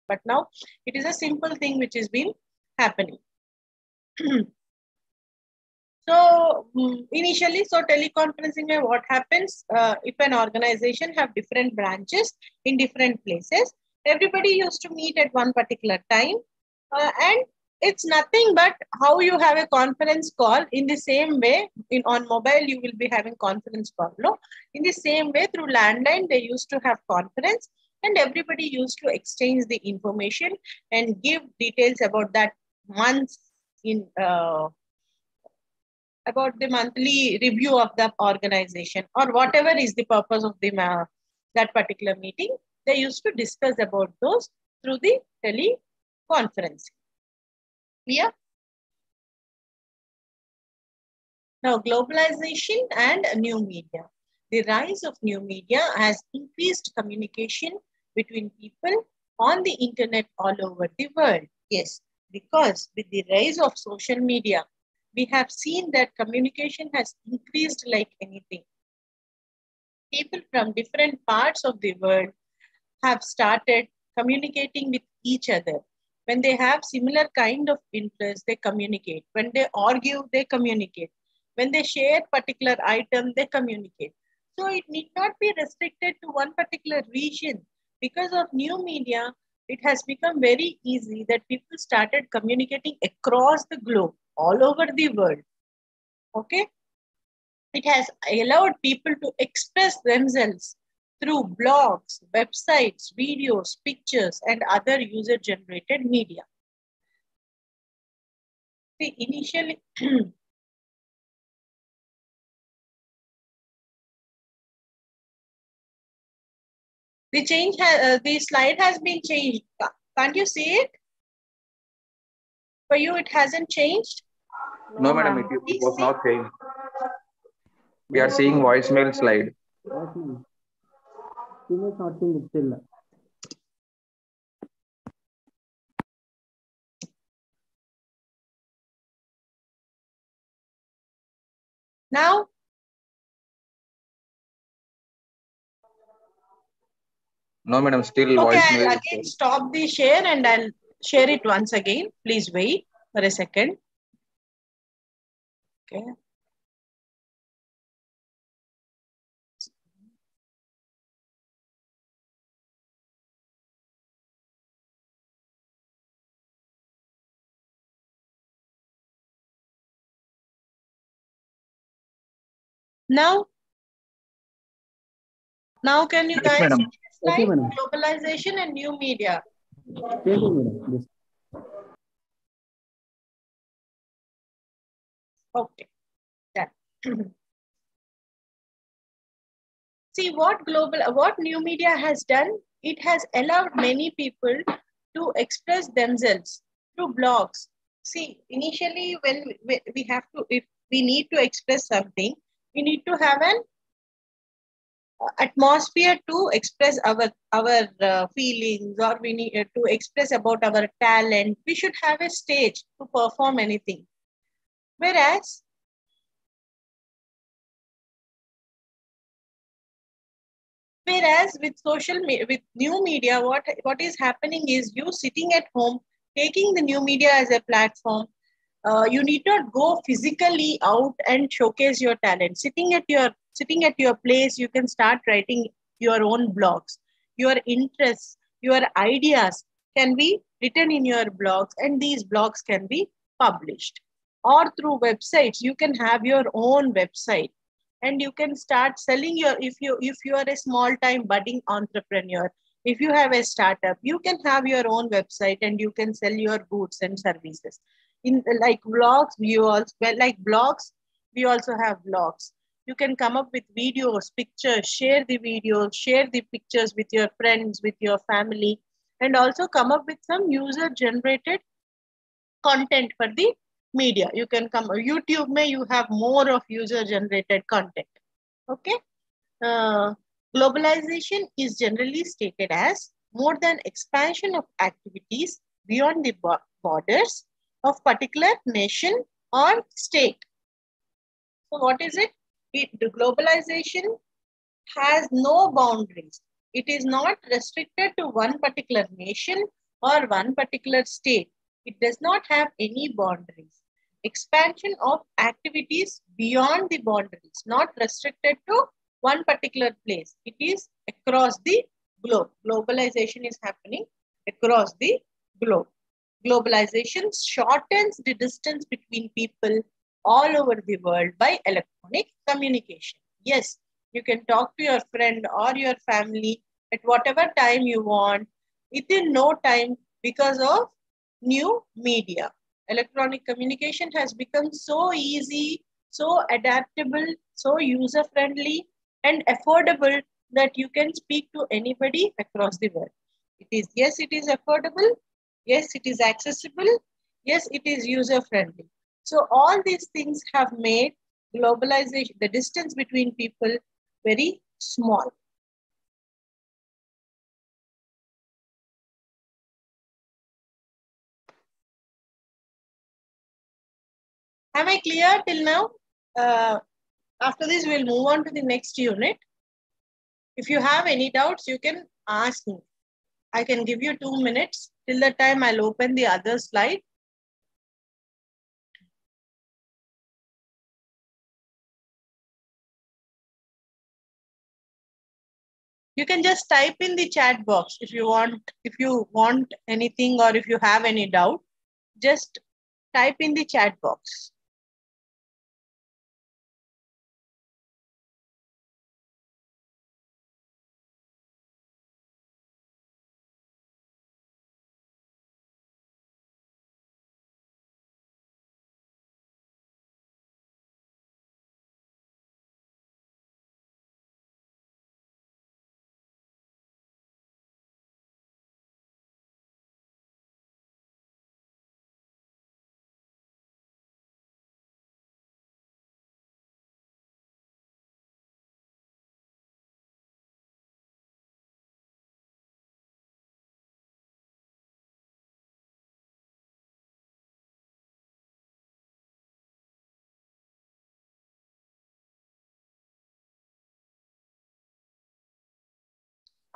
But now it is a simple thing which has been happening. So initially, so teleconferencing, what happens if an organization have different branches in different places, everybody used to meet at one particular time, and it's nothing but how you have a conference call. In the same way, on mobile you will be having conference call. No, in the same way through landline they used to have conference, and everybody used to exchange the information and give details about that month's in. About the monthly review of the organization or whatever is the purpose of the that particular meeting. They used to discuss about those through the teleconferencing. Clear? Now, globalization and new media. The rise of new media has increased communication between people on the internet all over the world. Yes, because with the rise of social media, we have seen that communication has increased like anything. People from different parts of the world have started communicating with each other. When they have similar kind of interests, they communicate. When they argue, they communicate. When they share particular item, they communicate. So it need not be restricted to one particular region. Because of new media, it has become very easy that people started communicating across the globe, all over the world. Okay? It has allowed people to express themselves through blogs, websites, videos, pictures, and other user-generated media. See, initially, the slide has been changed. Can't you see it? For you, it hasn't changed? No, madam, it was not changed. We are seeing voicemail slide. Voicemail. Email is not changed still. Now? No, madam, still okay, voicemail. I'll again stop the share and I'll share it once again. Please wait for a second. Okay. Now can you guys see this slide? Okay, globalization and new media. Okay. Done. See what new media has done. It has allowed many people to express themselves through blogs. See, initially when we have to, if we need to express something, we need to have an atmosphere to express our feelings, or we need to express about our talent. We should have a stage to perform anything. Whereas with new media, what is happening is you sitting at home, taking the new media as a platform. You need not go physically out and showcase your talent. Sitting at your place, you can start writing your own blogs. Your interests, your ideas can be written in your blogs, and these blogs can be published. Or through websites, you can have your own website, and you can start selling if you are a small time budding entrepreneur, if you have a startup, you can have your own website and you can sell your goods and services. In like blogs, we also have blogs. You can come up with videos, pictures, share the videos, share the pictures with your friends, with your family, and also come up with some user generated content for the media. You can come YouTube may you have more of user generated content. Okay. Globalization is generally stated as more than expansion of activities beyond the borders of particular nation or state. So what is it? The globalization has no boundaries. It is not restricted to one particular nation or one particular state. It does not have any boundaries. Expansion of activities beyond the boundaries, not restricted to one particular place. It is across the globe. Globalization is happening across the globe. Globalization shortens the distance between people all over the world by electronic communication. Yes, you can talk to your friend or your family at whatever time you want, within no time, because of new media. Electronic communication has become so easy, so adaptable, so user-friendly and affordable that you can speak to anybody across the world. Yes, it is affordable. Yes, it is accessible. Yes, it is user-friendly. So all these things have made globalization, the distance between people, very small. Am I clear till now? After this, we'll move on to the next unit. If you have any doubts, you can ask me. I can give you 2 minutes. Till that time, I'll open the other slide. You can just type in the chat box if you want anything, or if you have any doubt, just type in the chat box.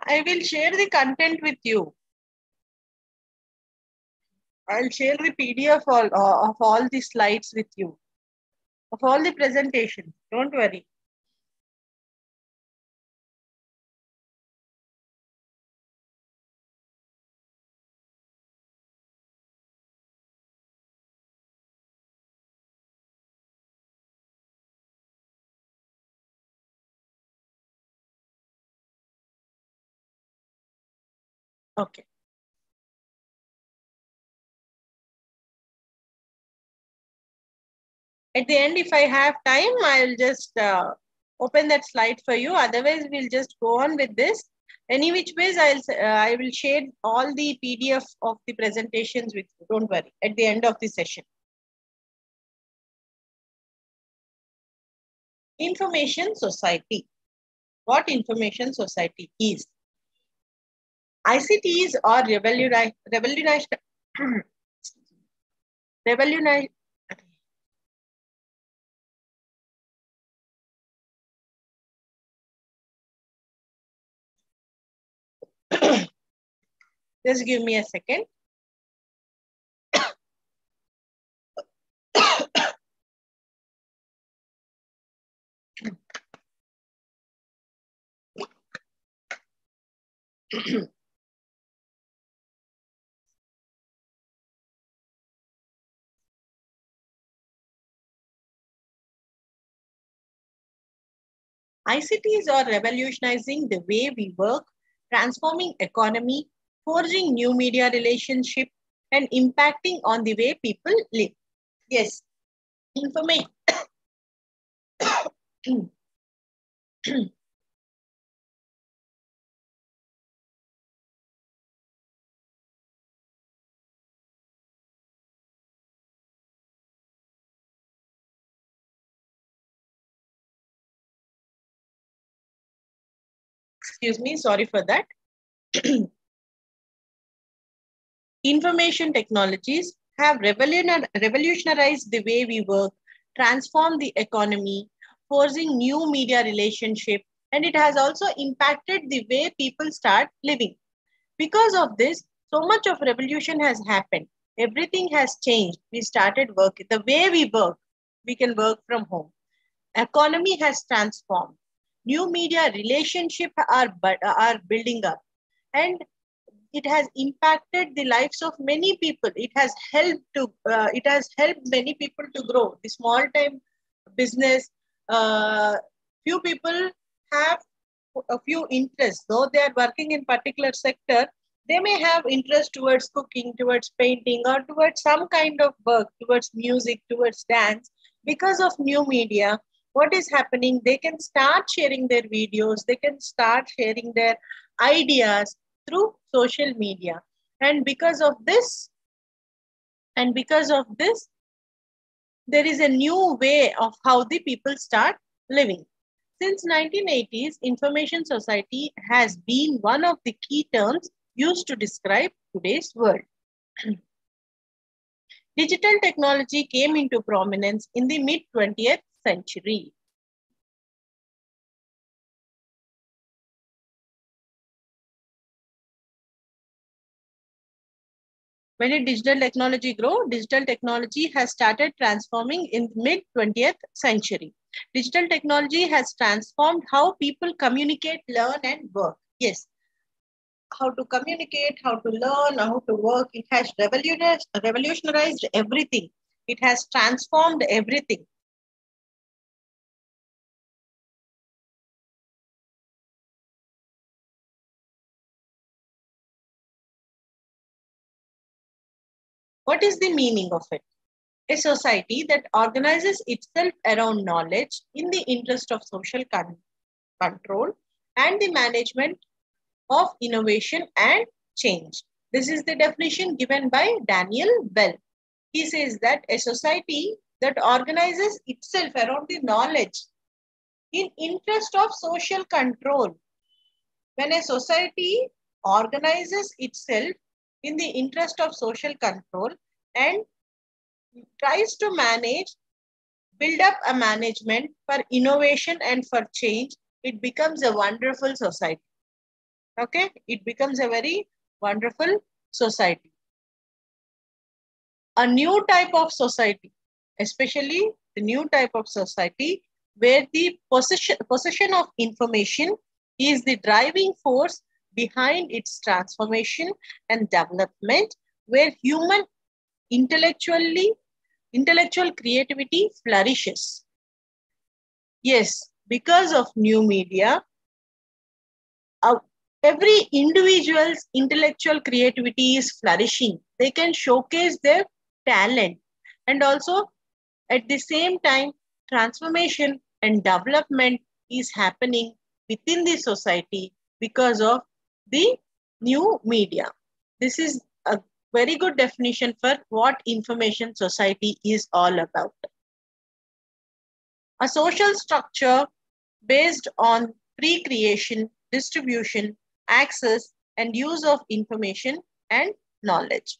I will share the content with you. I'll share the PDF of all the slides with you, of all the presentations. Don't worry. Okay. At the end, if I have time, I'll just open that slide for you. Otherwise, we'll just go on with this. Any which ways, I will share all the PDF of the presentations with you. Don't worry, at the end of the session. Information society. What information society is? ICTs are revolutionized just give me a second. ICTs are revolutionizing the way we work, transforming economy, forging new media relationship, and impacting on the way people live. Yes, information. Excuse me, sorry for that. Information technologies have revolutionized the way we work, transformed the economy, forcing new media relationship, and it has also impacted the way people start living. Because of this, So much of revolution has happened. Everything has changed. We started working. The way we work, we can work from home. Economy has transformed. New media relationships are building up. And it has impacted the lives of many people. It has helped many people to grow. The small time business, few people have a few interests. Though they are working in particular sector, they may have interest towards cooking, towards painting, or towards some kind of work, towards music, towards dance. Because of new media, what is happening? They can start sharing their videos, they can start sharing their ideas through social media. And because of this, there is a new way of how the people start living. Since 1980s, information society has been one of the key terms used to describe today's world. Digital technology came into prominence in the mid-20th century. When did digital technology grow? Digital technology has started transforming in the mid-20th century. Digital technology has transformed how people communicate, learn, and work. Yes, how to communicate, how to learn, how to work. It has revolutionized everything. It has transformed everything. What is the meaning of it? A society that organizes itself around knowledge in the interest of social control and the management of innovation and change. This is the definition given by Daniel Bell. He says that a society that organizes itself around the knowledge in interest of social control. When a society organizes itself in the interest of social control and tries to build up a management for innovation and for change, it becomes a wonderful society. Okay, it becomes a very wonderful society. A new type of society, especially the new type of society where the possession of information is the driving force behind its transformation and development, where intellectual creativity flourishes. Yes, because of new media, every individual's intellectual creativity is flourishing. They can showcase their talent. And also, at the same time, transformation and development is happening within the society because of the new media. This is a very good definition for what information society is all about. A social structure based on pre-creation, distribution, access, and use of information and knowledge.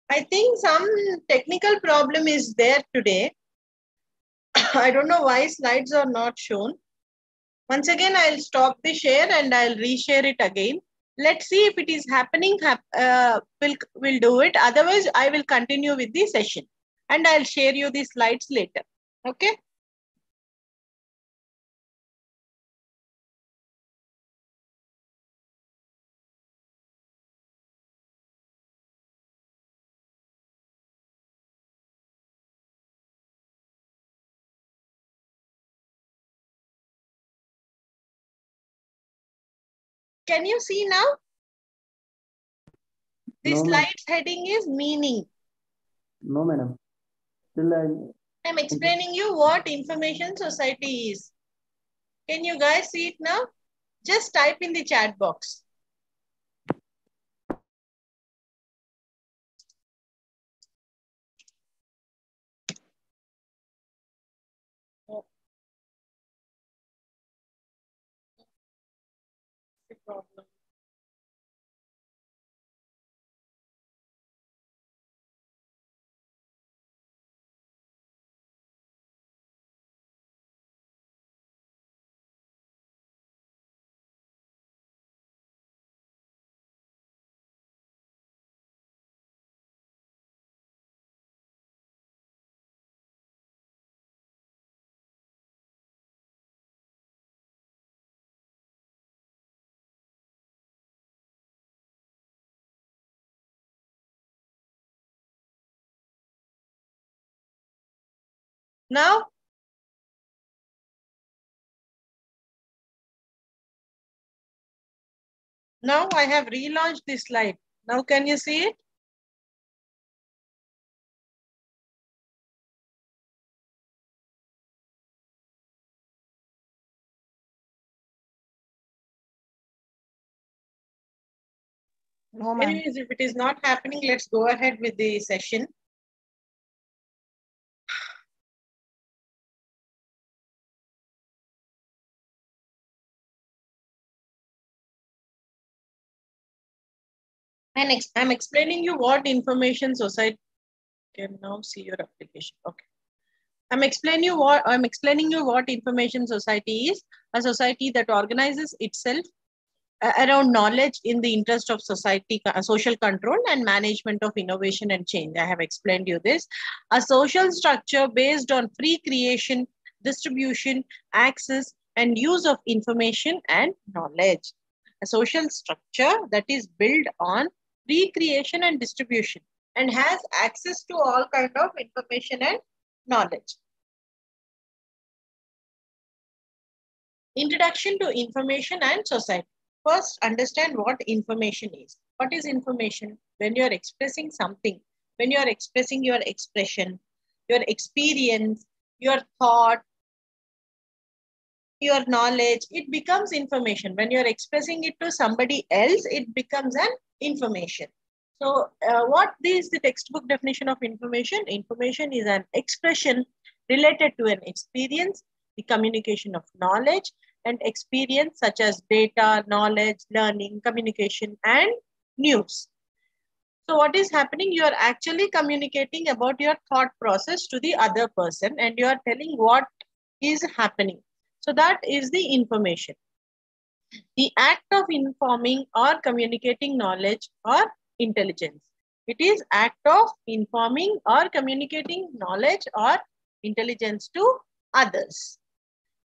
I think some technical problem is there today. I don't know why slides are not shown. Once again, I'll stop the share and I'll reshare it again. Let's see if it is happening. We'll do it. Otherwise, I will continue with the session and I'll share you the slides later. Okay. Can you see now? The slides heading is meaning. No, madam. Still I'm explaining you what information society is. Can you guys see it now? Just type in the chat box. The problem. Now, I have relaunched this slide. Now can you see it? No, ma'am. Anyways, if it is not happening, let's go ahead with the session. And I'm explaining you what information society can now see your application. Okay. I'm explaining you what information society is. A society that organizes itself around knowledge in the interest of society, social control and management of innovation and change. I have explained you this. A social structure based on free creation, distribution, access, and use of information and knowledge. A social structure that is built on free creation and distribution and has access to all kind of information and knowledge. Introduction to information and society. First, understand what information is. What is information? When you're expressing something, when you're expressing your expression, your experience, your thought, your knowledge, it becomes information. When you're expressing it to somebody else, it becomes an information. So what is the textbook definition of information? Information is an expression related to an experience, the communication of knowledge and experience such as data, knowledge, learning, communication, and news. So what is happening? You are actually communicating about your thought process to the other person and you are telling what is happening. So that is the information. The act of informing or communicating knowledge or intelligence. It is act of informing or communicating knowledge or intelligence to others.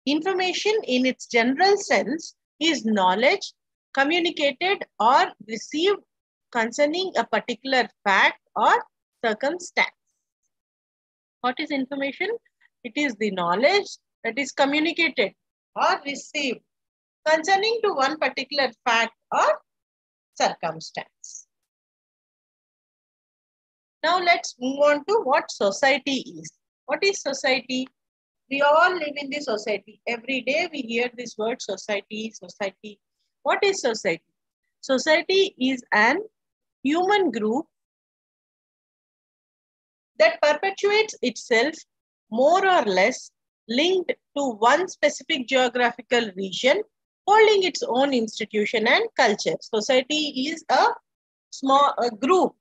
Information in its general sense is knowledge communicated or received concerning a particular fact or circumstance. What is information? It is the knowledge that is communicated or received concerning to one particular fact or circumstance. Now let's move on to what society is. What is society? We all live in the society. Every day we hear this word society, society. What is society? Society is an human group that perpetuates itself more or less linked to one specific geographical region, holding its own institution and culture. Society is a group,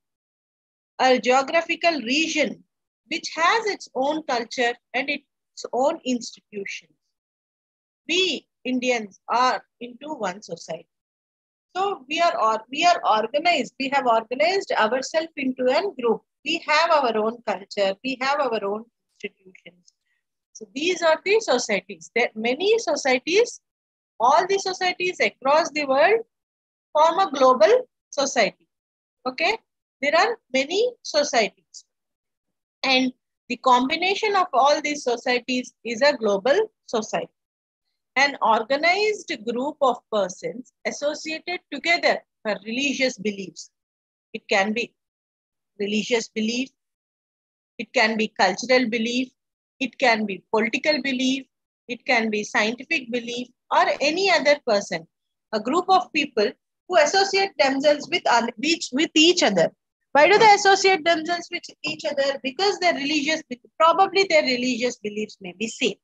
a geographical region which has its own culture and its own institutions. We Indians are into one society. So we are organized. We have organized ourselves into a group. We have our own culture. We have our own institutions. So these are the societies. There are many societies. All the societies across the world form a global society. Okay, there are many societies, and the combination of all these societies is a global society. An organized group of persons associated together for religious beliefs. It can be religious belief, it can be cultural belief, it can be political belief, it can be scientific belief, or any other person. A group of people who associate themselves with each other. Why do they associate themselves with each other? Because probably their religious beliefs may be same.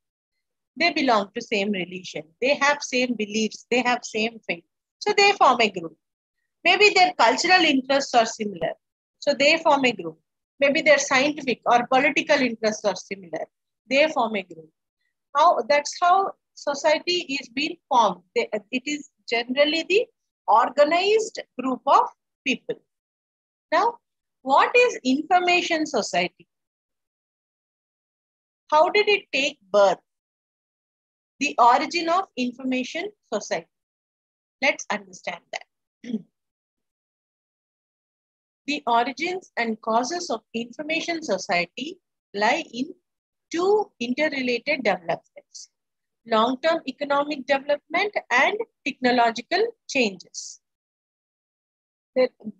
They belong to same religion. They have same beliefs. They have same faith. So they form a group. Maybe their cultural interests are similar. So they form a group. Maybe their scientific or political interests are similar. They form a group. That's how society is being formed. It is generally the organized group of people. Now, what is information society? How did it take birth? The origin of information society. Let's understand that. The origins and causes of information society lie in two interrelated developments: long-term economic development and technological changes.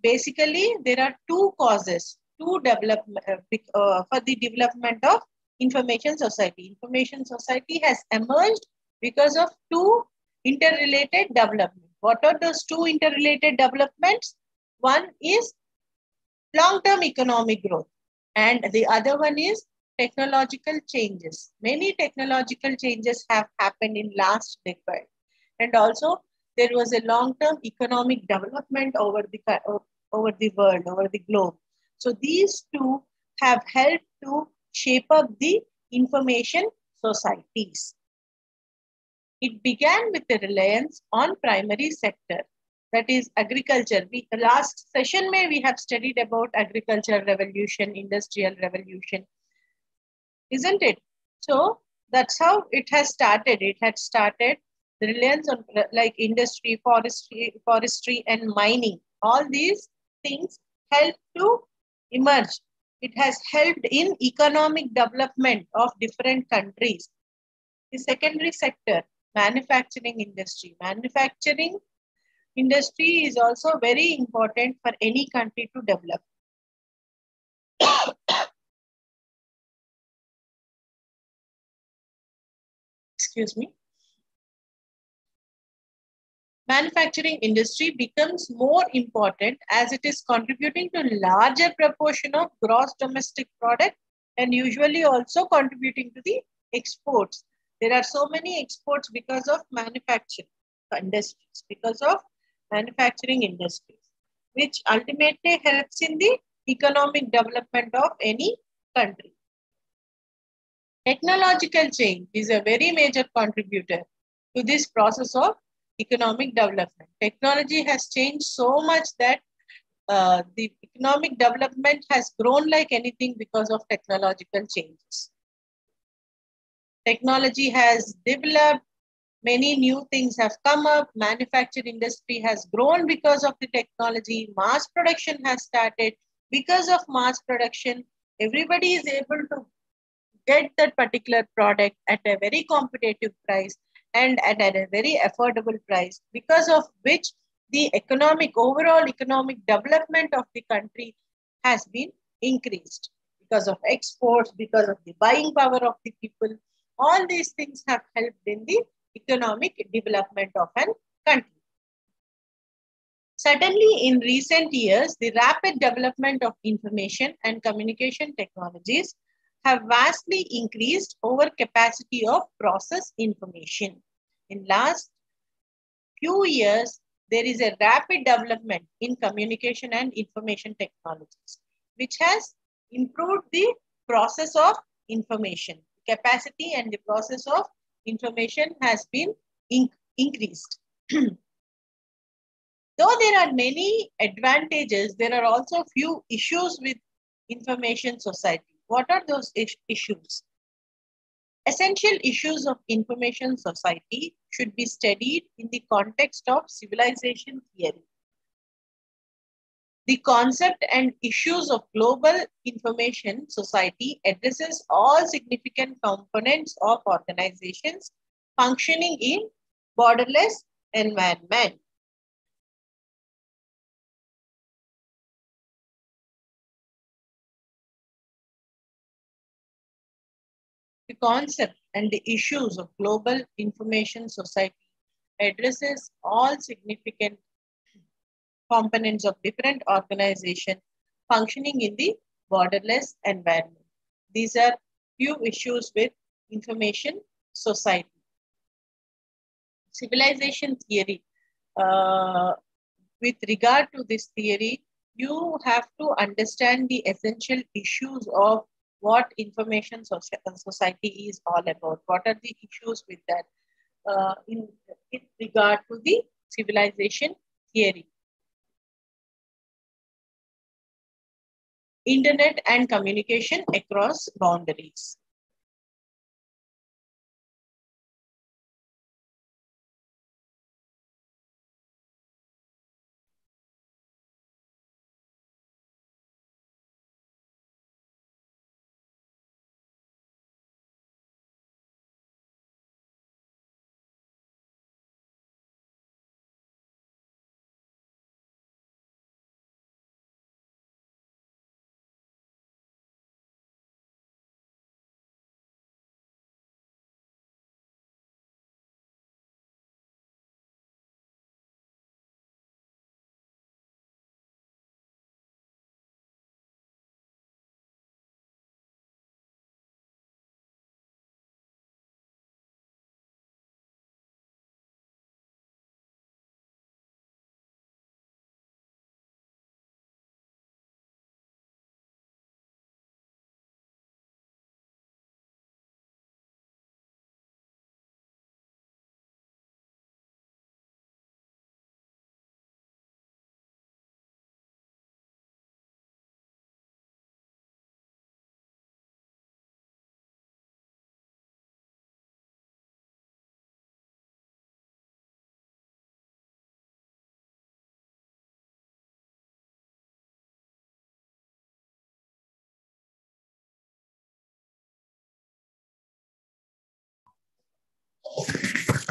Basically, there are two causes for the development of information society. Information society has emerged because of two interrelated developments. What are those two interrelated developments? One is long-term economic growth, and the other one is technological changes. Many technological changes have happened in last decade, and also there was a long-term economic development over the world, over the globe. So these two have helped to shape up the information societies. It began with the reliance on primary sector, that is agriculture. Last session we have studied about agriculture revolution, industrial revolution, isn't it? So that's how it has started. It had started the reliance on like industry, forestry and mining. All these things help to emerge. It has helped in economic development of different countries. The secondary sector, manufacturing industry. Manufacturing industry is also very important for any country to develop. Excuse me. Manufacturing industry becomes more important as it is contributing to larger proportion of gross domestic product and usually also contributing to the exports. There are so many exports because of manufacturing industries, because of manufacturing industries, which ultimately helps in the economic development of any country. Technological change is a very major contributor to this process of economic development. Technology has changed so much that the economic development has grown like anything because of technological changes. Technology has developed, many new things have come up, manufacturing industry has grown because of the technology, mass production has started. Because of mass production, everybody is able to get that particular product at a very competitive price and at a very affordable price, because of which the overall economic development of the country has been increased because of exports, because of the buying power of the people. All these things have helped in the economic development of a country. Certainly, in recent years, the rapid development of information and communication technologies have vastly increased over capacity of process information. In last few years, there is a rapid development in communication and information technologies, which has improved the process of information. Capacity and the process of information has been increased. Though there are many advantages, there are also few issues with information society. What are those issues? Essential issues of information society should be studied in the context of civilization theory. The concept and issues of global information society addresses all significant components of organizations functioning in borderless environment. The concept and the issues of global information society addresses all significant components of different organizations functioning in the borderless environment. These are few issues with information society. Civilization theory. With regard to this theory, you have to understand the essential issues of what information society is all about. What are the issues with that in regard to the civilization theory? Internet and communication across boundaries.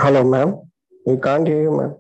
Hello, ma'am. We can't hear you, ma'am.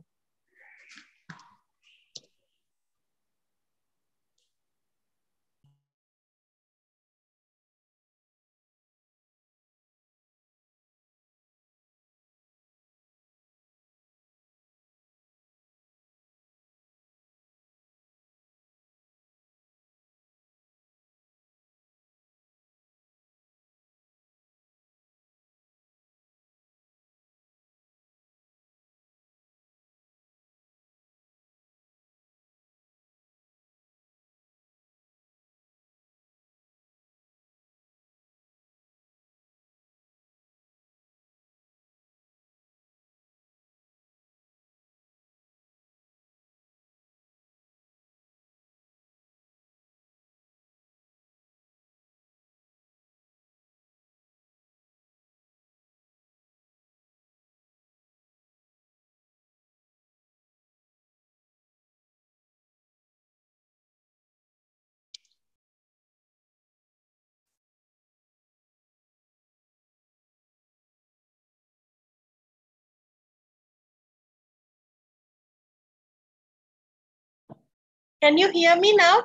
Can you hear me now?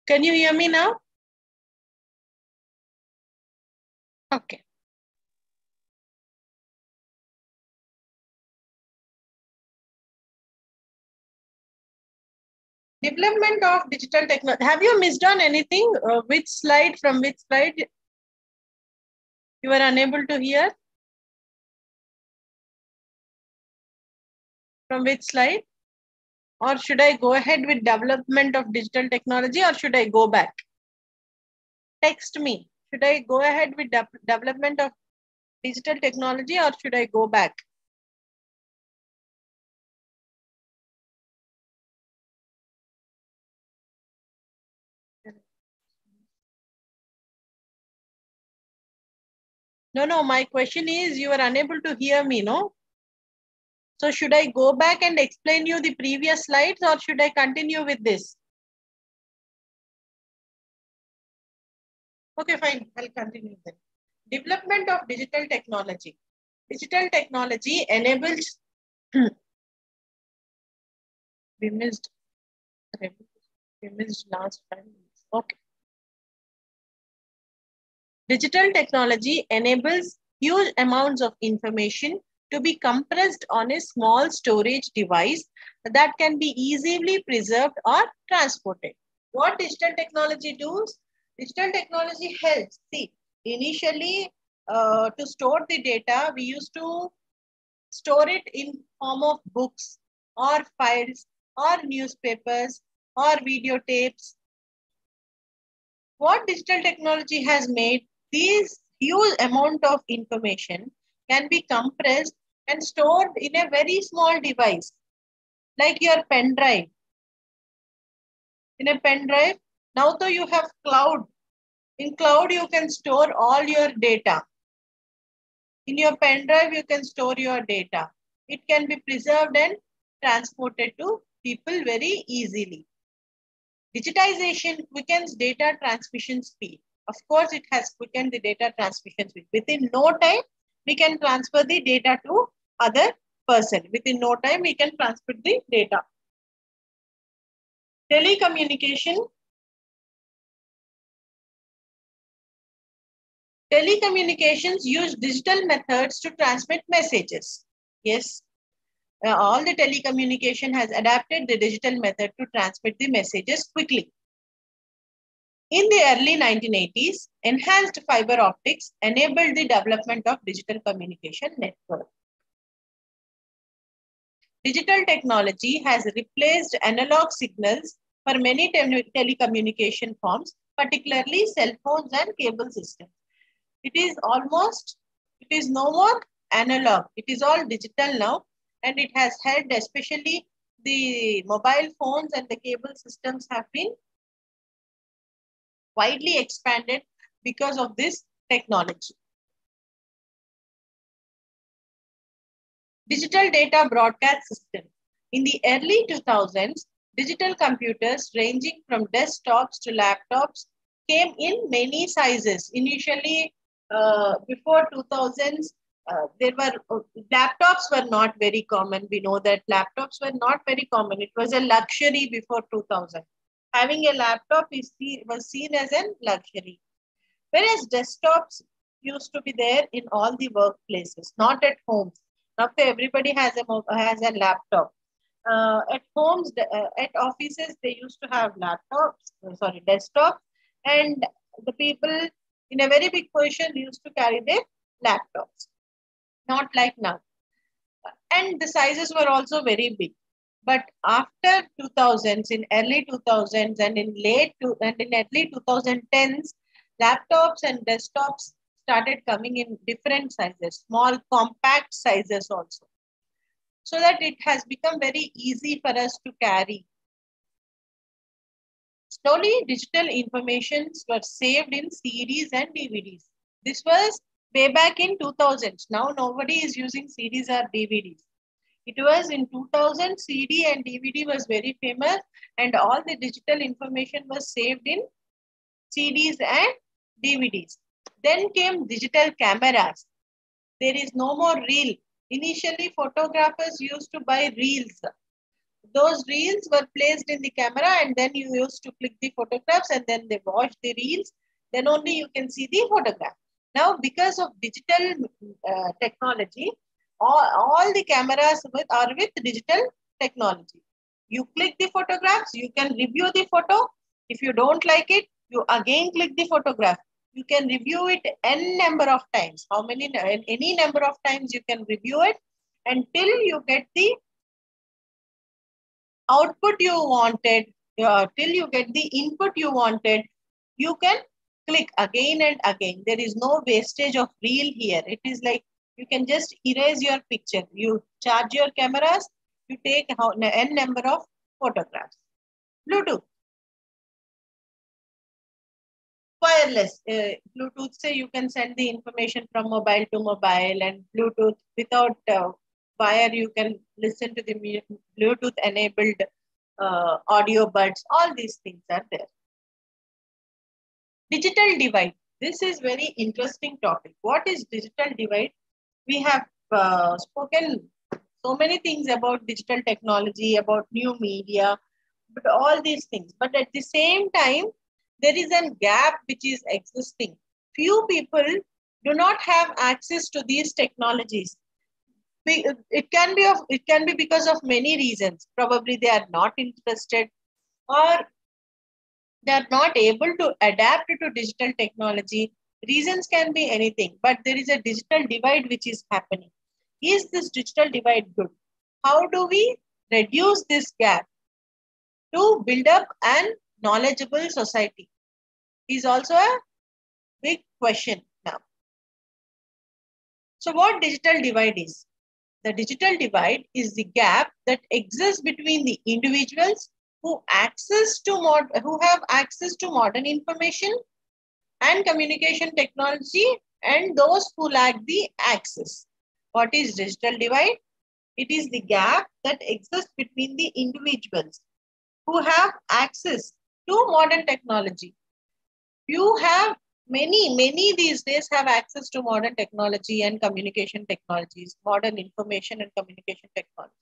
Can you hear me now? Okay. Development of digital technology. Have you missed on anything? Which slide, from which slide you were unable to hear? From which slide? Or should I go ahead with development of digital technology, or should I go back? Text me. Should I go ahead with development of digital technology, or should I go back? No, my question is, you are unable to hear me, no? So should I go back and explain you the previous slides, or should I continue with this? Okay, fine, I'll continue then. Development of digital technology. Digital technology enables, we missed last 5 minutes. Okay. Digital technology enables huge amounts of information to be compressed on a small storage device that can be easily preserved or transported. What digital technology does? Digital technology helps. See, initially to store the data, we used to store it in form of books or files or newspapers or videotapes. What digital technology has made, these huge amount of information can be compressed and stored in a very small device, like your pen drive. In a pen drive, now though you have cloud. In cloud, you can store all your data. In your pen drive, you can store your data. It can be preserved and transported to people very easily. Digitization quickens data transmission speed. Of course, it has quickened the data transmission speed. Within no time, we can transfer the data to other person. Within no time, we can transfer the data. Telecommunication. Telecommunications use digital methods to transmit messages. Yes, all the telecommunication has adapted the digital method to transmit the messages quickly. In the early 1980s, enhanced fiber optics enabled the development of digital communication network. Digital technology has replaced analog signals for many telecommunication forms, particularly cell phones and cable systems. It is no more analog. It is all digital now, and it has helped, especially the mobile phones and the cable systems have been widely expanded because of this technology. Digital data broadcast system. In the early 2000s, digital computers ranging from desktops to laptops came in many sizes. Initially, before 2000s, there were laptops were not very common. We know that laptops were not very common. It was a luxury before 2000. Having a laptop was seen as a luxury. Whereas desktops used to be there in all the workplaces, not at homes. Now everybody has a laptop. At homes, at offices, they used to have desktops, and the people in a very big position used to carry their laptops, not like now. And the sizes were also very big. But after 2000s, in early 2000s and in early 2010s, laptops and desktops started coming in different sizes, small compact sizes also, so that it has become very easy for us to carry. Slowly, digital informations were saved in CDs and DVDs. This was way back in 2000s. Now nobody is using CDs or DVDs. It was in 2000, CD and DVD was very famous, and all the digital information was saved in CDs and DVDs. Then came digital cameras. There is no more reel. Initially, photographers used to buy reels. Those reels were placed in the camera, and then you used to click the photographs, and then they watch the reels. Then only you can see the photograph. Now, because of digital technology, all the cameras are with digital technology. You click the photographs, you can review the photo. If you don't like it, you again click the photograph. You can review it n number of times. Any number of times you can review it until you get the output you wanted, till you get the input you wanted. You can click again and again. There is no wastage of reel here. It is like you can just erase your picture. You charge your cameras, you take n number of photographs. Bluetooth. Wireless. Bluetooth, say you can send the information from mobile to mobile, and Bluetooth without wire, you can listen to the Bluetooth enabled audio buds. All these things are there. Digital divide. This is very interesting topic. What is digital divide? We have spoken so many things about digital technology, about new media, but all these things. But at the same time, there is a gap which is existing. Few people do not have access to these technologies. It can be because of many reasons. Probably they are not interested, or they are not able to adapt to digital technology. Reasons can be anything, but there is a digital divide which is happening. Is this digital divide good? How do we reduce this gap to build up an knowledgeable society? Is also a big question now. So what digital divide is? The digital divide is the gap that exists between the individuals who have access to modern information and communication technology, and those who lack the access. What is digital divide? It is the gap that exists between the individuals who have access to modern technology. Many these days have access to modern technology and communication technologies, modern information and communication technologies.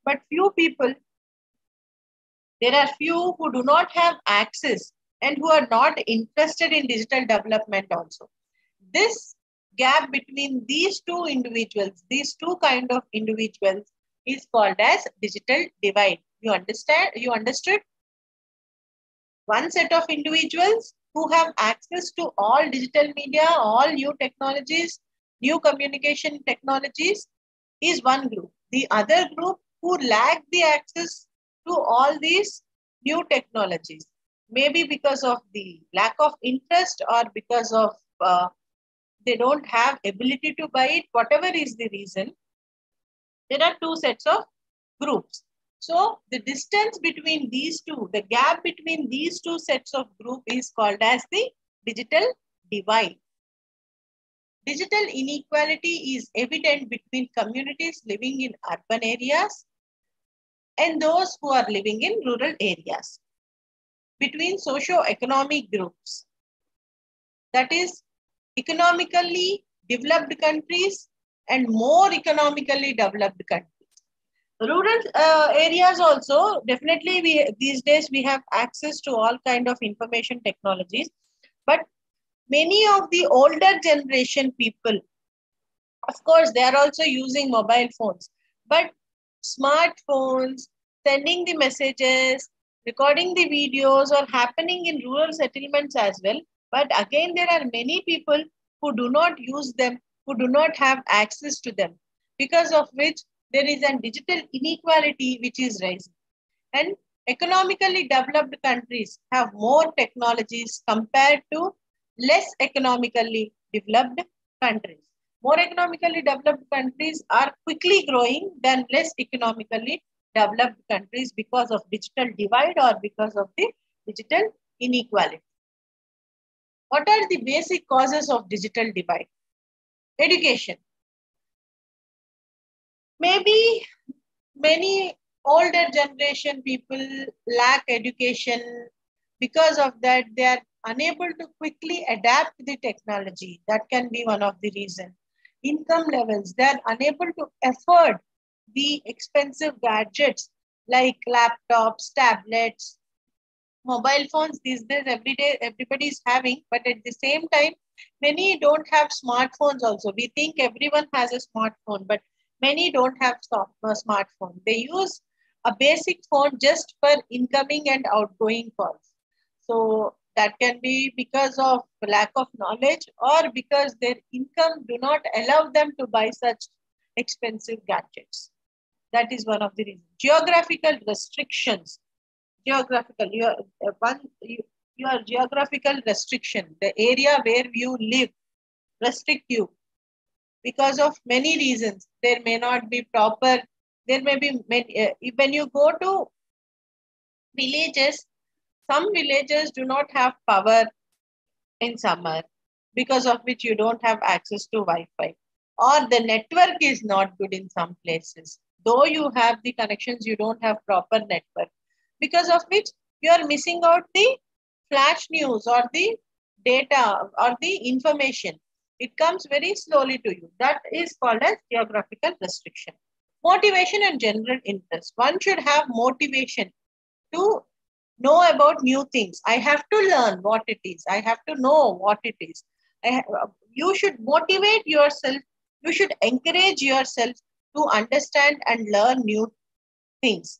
But there are few who do not have access and who are not interested in digital development also. This gap between these two individuals, these two kind of individuals, is called as digital divide. You understand? You understood? One set of individuals who have access to all digital media, all new technologies, new communication technologies is one group. The other group who lack the access to all these new technologies, maybe because of the lack of interest or because of they don't have ability to buy it, whatever is the reason, there are two sets of groups. So the distance between these two, the gap between these two sets of group is called as the digital divide. Digital inequality is evident between communities living in urban areas and those who are living in rural areas, between socio-economic groups, that is economically developed countries and more economically developed countries. Rural areas also, definitely these days we have access to all kind of information technologies, but many of the older generation people, of course, they are also using mobile phones, but smartphones, sending the messages, recording the videos are happening in rural settlements as well. But again, there are many people who do not use them, who do not have access to them, because of which there is a digital inequality which is rising. And economically developed countries have more technologies compared to less economically developed countries. More economically developed countries are quickly growing than less economically developed countries because of digital divide or because of the digital inequality. What are the basic causes of digital divide? Education. Maybe many older generation people lack education. Because of that, they are unable to quickly adapt the technology. That can be one of the reasons. Income levels, they are unable to afford the expensive gadgets like laptops, tablets, mobile phones. These days, every day, everybody is having, but at the same time, many don't have smartphones also. We think everyone has a smartphone, but many don't have a smartphone. They use a basic phone just for incoming and outgoing calls. So that can be because of lack of knowledge or because their income do not allow them to buy such expensive gadgets. That is one of the reasons. Geographical restrictions. Geographical, your geographical restriction, the area where you live restrict you because of many reasons. There may not be proper, there may be many, when you go to villages, some villages do not have power in summer, because of which you don't have access to Wi-Fi, or the network is not good in some places. Though you have the connections, you don't have proper network, because of which you are missing out the flash news or the data or the information. It comes very slowly to you. That is called as geographical restriction. Motivation and general interest. One should have motivation to know about new things. I have to learn what it is. I have to know what it is. You should motivate yourself. You should encourage yourself to understand and learn new things.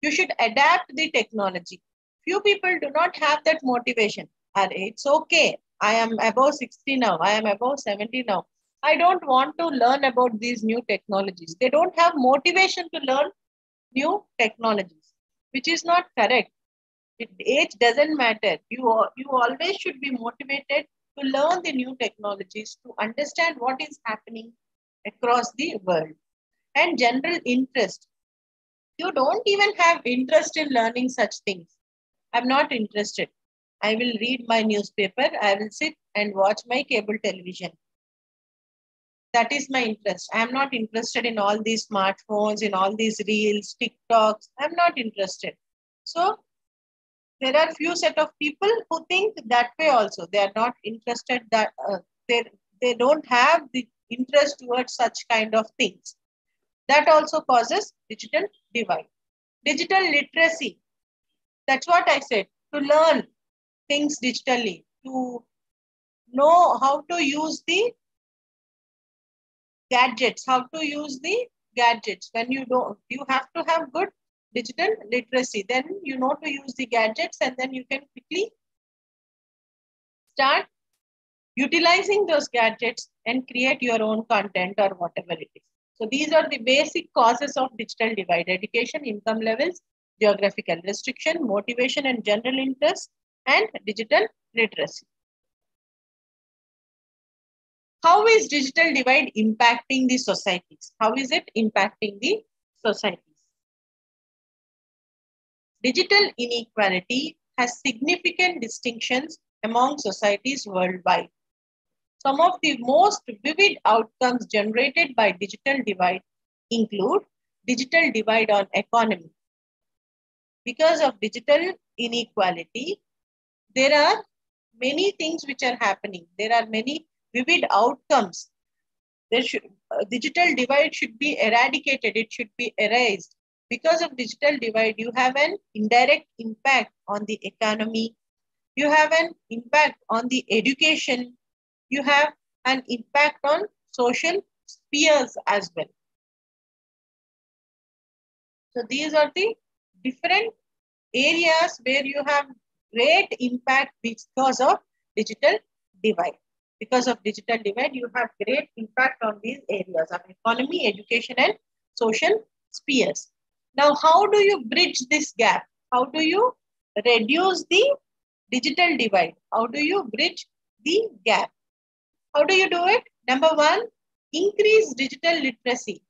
You should adapt the technology. Few people do not have that motivation. And it's okay. I am above 60 now. I am above 70 now. I don't want to learn about these new technologies. They don't have motivation to learn new technologies, which is not correct. Age doesn't matter. You always should be motivated to learn the new technologies, to understand what is happening across the world. And general interest. You don't even have interest in learning such things. I'm not interested. I will read my newspaper. I will sit and watch my cable television. That is my interest. I'm not interested in all these smartphones, in all these reels, TikToks. I'm not interested. So there are few set of people who think that way also. They are not interested, that they don't have the interest towards such kind of things. That also causes digital divide. Digital literacy. That's what I said. To learn things digitally, to know how to use the gadgets, how to use the gadgets. When you don't, you have to have good digital literacy. Then you know to use the gadgets, and then you can quickly start utilizing those gadgets and create your own content or whatever it is. So these are the basic causes of digital divide: education, income levels, geographical restriction, motivation and general interest, and digital literacy. How is digital divide impacting the societies? How is it impacting the societies? Digital inequality has significant distinctions among societies worldwide. Some of the most vivid outcomes generated by digital divide include digital divide on economy. Because of digital inequality, there are many things which are happening. There are many vivid outcomes. Digital divide should be eradicated. It should be erased. Because of digital divide, you have an indirect impact on the economy. You have an impact on the education. You have an impact on social spheres as well. So these are the different areas where you have great impact because of digital divide. Because of digital divide, you have great impact on these areas of economy, education, and social spheres. Now, how do you bridge this gap? How do you reduce the digital divide? How do you bridge the gap? How do you do it? Number one, increase digital literacy.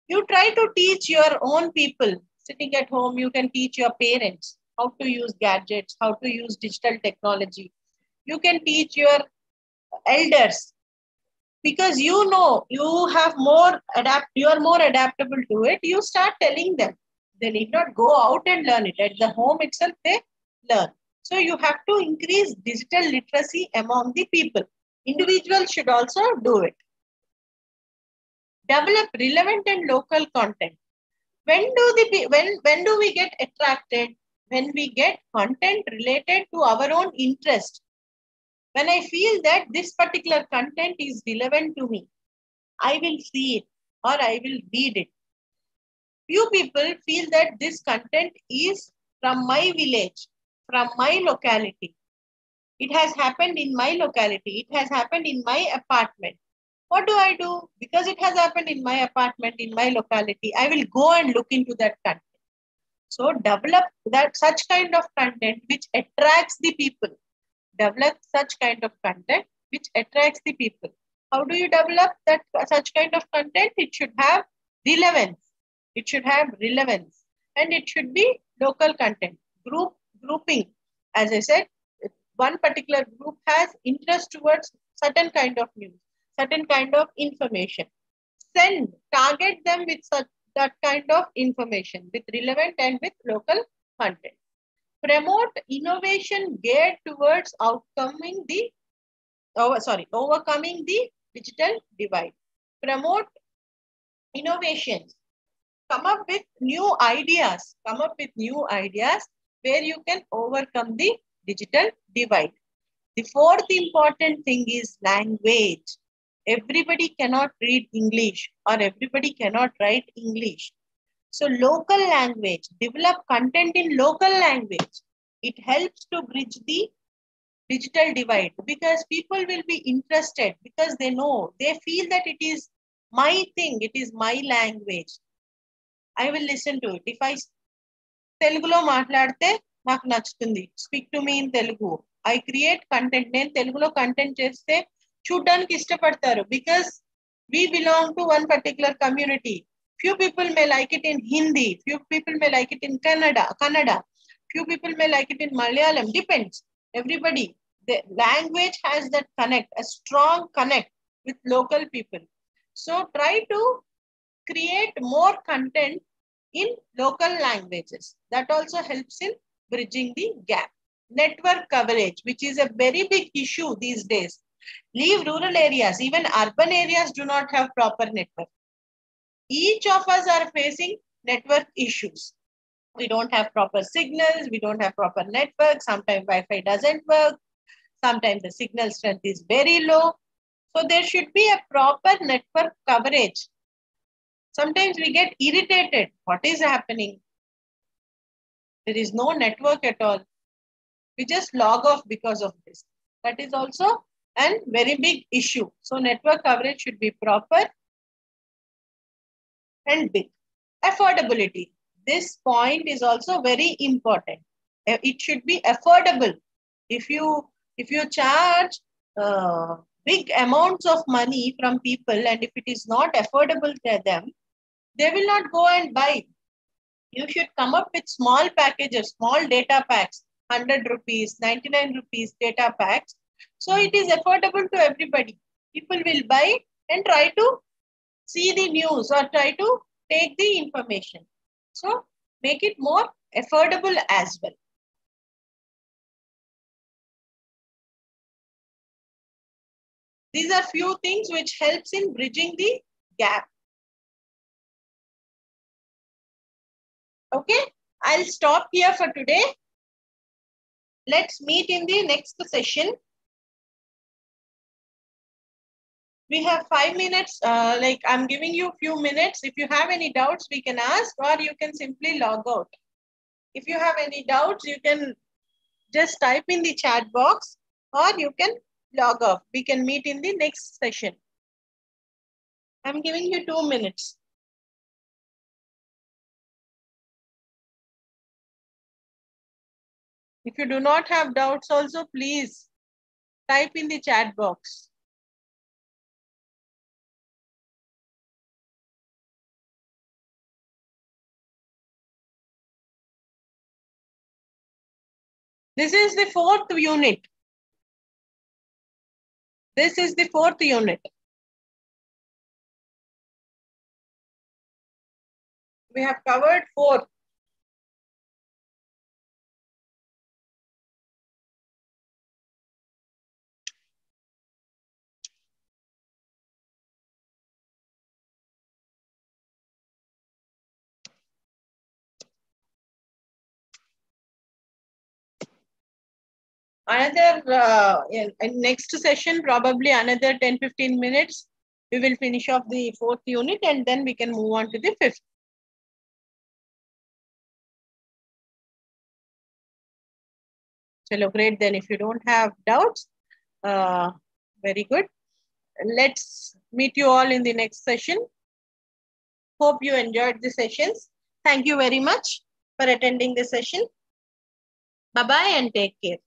You try to teach your own people sitting at home. You can teach your parents how to use gadgets, how to use digital technology. You can teach your elders because you know you have you are more adaptable to it. You start telling them. They need not go out and learn it. At the home itself, they learn. So you have to increase digital literacy among the people. Individuals should also do it. Develop relevant and local content. When do we get attracted? When we get content related to our own interest. When I feel that this particular content is relevant to me, I will see it or I will read it. Few people feel that this content is from my village, from my locality. It has happened in my locality. It has happened in my apartment. What do? Because it has happened in my apartment, in my locality, I will go and look into that content. So develop such kind of content which attracts the people. Develop such kind of content which attracts the people. How do you develop such kind of content? It should have relevance. It should have relevance. And it should be local content. Grouping. As I said, one particular group has interest towards certain kind of news, certain kind of information. Target them with that kind of information, with relevant and with local content. Promote innovation geared towards overcoming the digital divide. Promote innovations. Come up with new ideas. Where you can overcome the digital divide. The fourth important thing is language. Everybody cannot read English or everybody cannot write English. So local language, develop content in local language. It helps to bridge the digital divide because people will be interested because they feel that it is my thing, it is my language. I will listen to it. If I Telugulo మాట్లాడితే నాకు నచ్చుతుంది. Speak to me in Telugu. I create content. నేను తెలుగులో content చేస్తే చూడడానికి ఇష్టపడతారు because we belong to one particular community. Few people may like it in Hindi. Few people may like it in Kannada. Few people may like it in Malayalam. Depends. Everybody. The language has that connect, a strong connect with local people. So try to create more content in local languages. That also helps in bridging the gap. Network coverage, which is a very big issue these days. Leave rural areas. Even urban areas do not have proper network. Each of us are facing network issues. We don't have proper signals. We don't have proper network. Sometimes Wi-Fi doesn't work. Sometimes the signal strength is very low. So there should be a proper network coverage. Sometimes we get irritated. What is happening? There is no network at all. We just log off because of this. That is also a very big issue. So network coverage should be proper and big. Affordability. This point is also very important. It should be affordable. If you charge big amounts of money from people and if it is not affordable to them, they will not go and buy. You should come up with small packages, small data packs, 100 rupees, 99 rupees data packs. So it is affordable to everybody. People will buy and try to see the news or try to take the information. So make it more affordable as well. These are few things which helps in bridging the gap. Okay, I'll stop here for today. Let's meet in the next session. We have 5 minutes, like I'm giving you a few minutes. If you have any doubts, we can ask, or you can simply log out. If you have any doubts, you can just type in the chat box, or you can log off. We can meet in the next session. I'm giving you 2 minutes. If you do not have doubts also, please type in the chat box. This is the 4th unit. This is the 4th unit. We have covered 4. Another, in next session, probably another 10-15 minutes, we will finish off the 4th unit and then we can move on to the 5th. So great, then if you don't have doubts, very good. Let's meet you all in the next session. Hope you enjoyed the sessions. Thank you very much for attending the session. Bye-bye and take care.